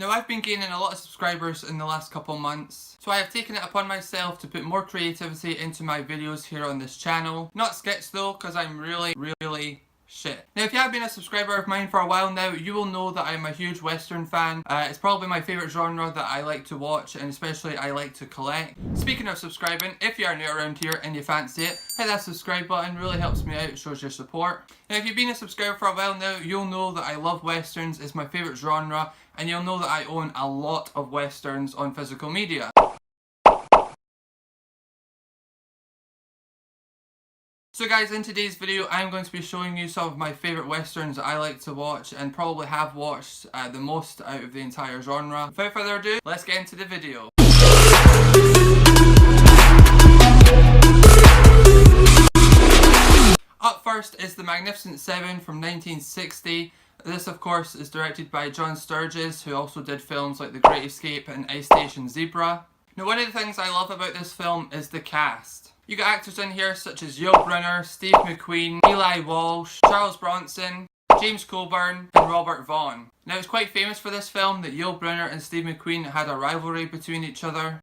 Now I've been gaining a lot of subscribers in the last couple months, so I have taken it upon myself to put more creativity into my videos here on this channel. Not skits though, because I'm really shit. Now if you have been a subscriber of mine for a while now, you will know that I'm a huge Western fan. It's probably my favourite genre that I like to watch, and especially I like to collect. Speaking of subscribing, if you are new around here and you fancy it, hit that subscribe button, really helps me out, shows your support. Now if you've been a subscriber for a while now, you'll know that I love Westerns, it's my favourite genre, and you'll know that I own a lot of Westerns on physical media. So guys, in today's video I'm going to be showing you some of my favourite Westerns that I like to watch and probably have watched the most out of the entire genre. Without further ado, let's get into the video. Up first is The Magnificent Seven from 1960. This of course is directed by John Sturges, who also did films like The Great Escape and Ice Station Zebra. Now one of the things I love about this film is the cast. You got actors in here such as Yul Brynner, Steve McQueen, Eli Walsh, Charles Bronson, James Coburn and Robert Vaughn. Now it's quite famous for this film that Yul Brynner and Steve McQueen had a rivalry between each other.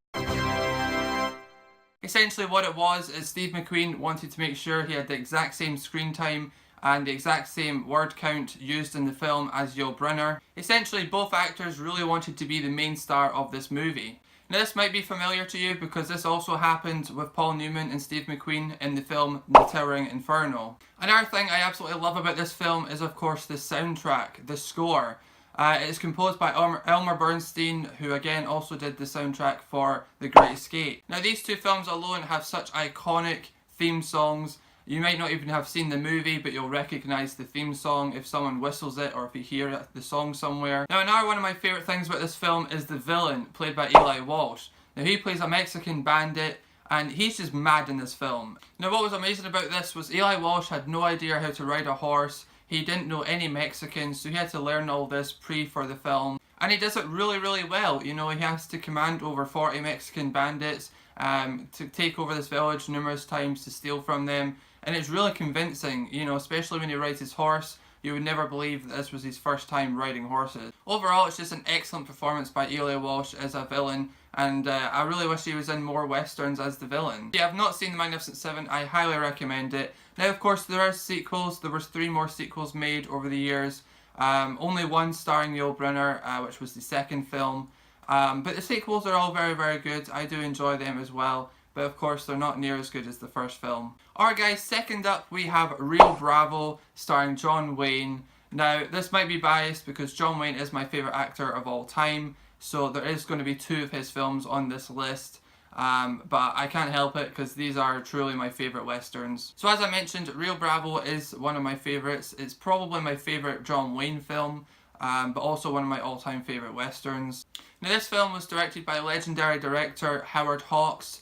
Essentially what it was is Steve McQueen wanted to make sure he had the exact same screen time and the exact same word count used in the film as Yul Brynner. Essentially both actors really wanted to be the main star of this movie. Now this might be familiar to you because this also happened with Paul Newman and Steve McQueen in the film The Towering Inferno. Another thing I absolutely love about this film is of course the soundtrack, the score. It is composed by Elmer Bernstein, who again also did the soundtrack for The Great Escape. Now these two films alone have such iconic theme songs. You might not even have seen the movie, but you'll recognise the theme song if someone whistles it or if you hear the song somewhere. Now another one of my favourite things about this film is the villain, played by Eli Walsh. Now he plays a Mexican bandit and he's just mad in this film. Now what was amazing about this was Eli Walsh had no idea how to ride a horse. He didn't know any Mexican, so he had to learn all this for the film. And he does it really well. You know, he has to command over 40 Mexican bandits to take over this village numerous times to steal from them. And it's really convincing, you know, especially when he rides his horse. You would never believe that this was his first time riding horses. Overall, it's just an excellent performance by Eli Walsh as a villain, and I really wish he was in more Westerns as the villain. If you have not seen The Magnificent Seven, I highly recommend it. Now, of course, there are sequels. There was 3 more sequels made over the years. Only one starring Yul Brynner, which was the second film. But the sequels are all very good. I do enjoy them as well. But of course they're not near as good as the first film. Alright guys, second up we have Rio Bravo starring John Wayne. Now this might be biased because John Wayne is my favourite actor of all time, so there is going to be 2 of his films on this list. But I can't help it because these are truly my favourite Westerns. So as I mentioned, Rio Bravo is one of my favourites. It's probably my favourite John Wayne film, but also one of my all-time favourite Westerns. Now this film was directed by legendary director Howard Hawks,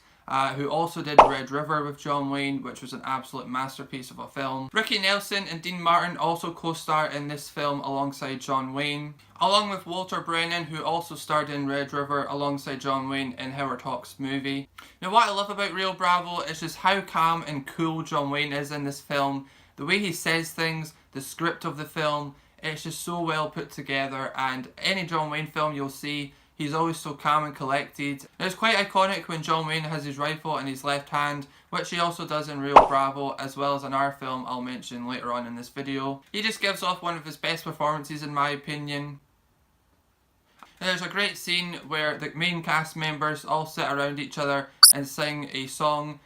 who also did Red River with John Wayne, which was an absolute masterpiece of a film. Ricky Nelson and Dean Martin also co-star in this film alongside John Wayne, along with Walter Brennan, who also starred in Red River alongside John Wayne in Howard Hawks' movie. Now what I love about Rio Bravo is just how calm and cool John Wayne is in this film. The way he says things, the script of the film, it's just so well put together, and any John Wayne film you'll see, he's always so calm and collected. It's quite iconic when John Wayne has his rifle in his left hand, which he also does in Rio Bravo, as well as another film I'll mention later on in this video. He just gives off one of his best performances in my opinion. And there's a great scene where the main cast members all sit around each other and sing a song,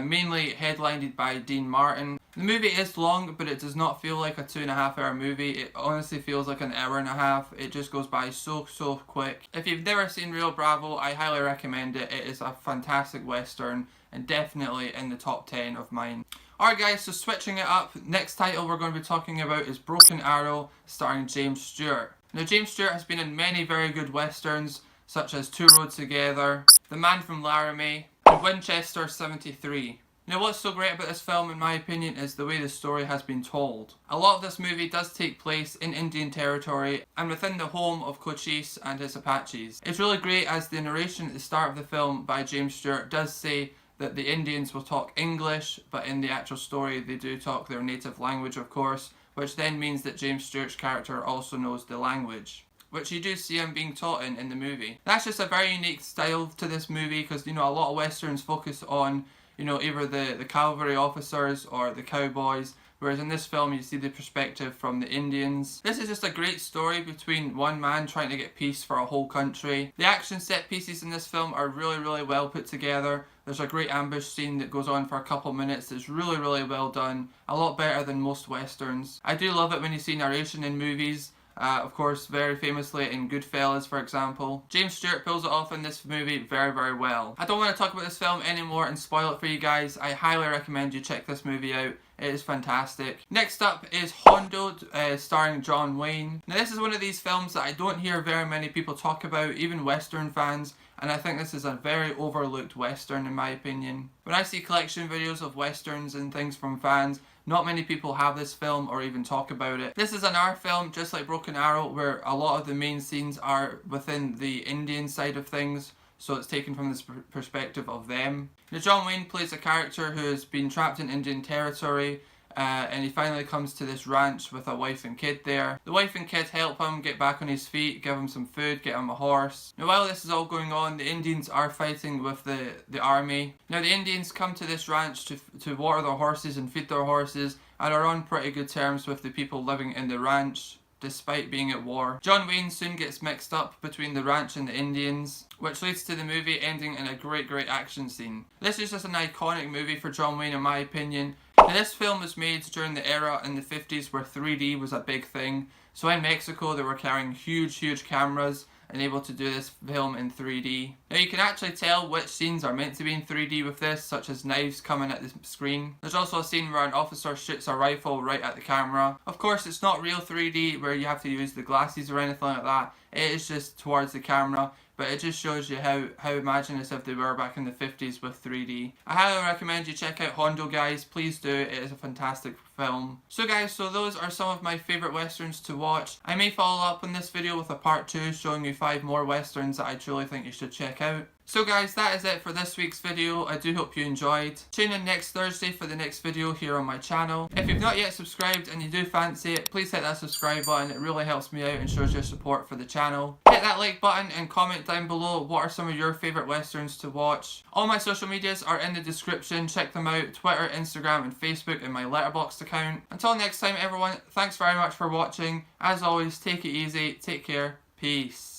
mainly headlined by Dean Martin. The movie is long, but it does not feel like a 2.5 hour movie. It honestly feels like an hour and a half. It just goes by so quick. If you've never seen Rio Bravo, I highly recommend it. It is a fantastic Western and definitely in the top 10 of mine. Alright guys, so switching it up, next title we're going to be talking about is Broken Arrow starring James Stewart. Now James Stewart has been in many very good Westerns such as Two Roads Together, The Man from Laramie and Winchester 73. Now what's so great about this film in my opinion is the way the story has been told. A lot of this movie does take place in Indian territory and within the home of Cochise and his Apaches. It's really great as the narration at the start of the film by James Stewart does say that the Indians will talk English, but in the actual story they do talk their native language of course, which then means that James Stewart's character also knows the language. which you do see him being taught in the movie. That's just a very unique style to this movie because, you know, a lot of westerns focus on, you know, either the cavalry officers or the cowboys, whereas in this film you see the perspective from the Indians. This is just a great story between one man trying to get peace for a whole country. The action set pieces in this film are really well put together. There's a great ambush scene that goes on for a couple minutes that's really well done. A lot better than most westerns. I do love it when you see narration in movies. Of course, very famously in Goodfellas, for example. James Stewart pulls it off in this movie very well. I don't want to talk about this film anymore and spoil it for you guys. I highly recommend you check this movie out. It is fantastic. Next up is Hondo, starring John Wayne. Now this is one of these films that I don't hear very many people talk about, even Western fans, and I think this is a very overlooked Western in my opinion. When I see collection videos of Westerns and things from fans, not many people have this film or even talk about it. This is an R film, just like Broken Arrow, where a lot of the main scenes are within the Indian side of things, so it's taken from this perspective of them. Now, John Wayne plays a character who has been trapped in Indian territory, and he finally comes to this ranch with a wife and kid there. The wife and kid help him get back on his feet, give him some food, get him a horse. Now while this is all going on, the Indians are fighting with the army. Now the Indians come to this ranch to water their horses and feed their horses, and are on pretty good terms with the people living in the ranch, despite being at war. John Wayne soon gets mixed up between the ranch and the Indians, which leads to the movie ending in a great action scene. This is just an iconic movie for John Wayne in my opinion. Now this film was made during the era in the 50s where 3D was a big thing. So in Mexico they were carrying huge cameras and able to do this film in 3D. Now you can actually tell which scenes are meant to be in 3D with this, such as knives coming at the screen. There's also a scene where an officer shoots a rifle right at the camera. Of course it's not real 3D where you have to use the glasses or anything like that. It is just towards the camera, but it just shows you how imaginative they were back in the 50s with 3D. I highly recommend you check out Hondo, guys. Please do. It is a fantastic film. So guys, those are some of my favourite westerns to watch. I may follow up on this video with a part 2 showing you 5 more westerns that I truly think you should check out. So guys, that is it for this week's video. I do hope you enjoyed. Tune in next Thursday for the next video here on my channel. If you've not yet subscribed and you do fancy it, please hit that subscribe button. It really helps me out and shows your support for the channel. Hit that like button and comment down below what are some of your favourite westerns to watch. All my social medias are in the description. Check them out: Twitter, Instagram and Facebook, and my Letterboxd account. Until next time everyone, thanks very much for watching. As always, take it easy, take care, peace.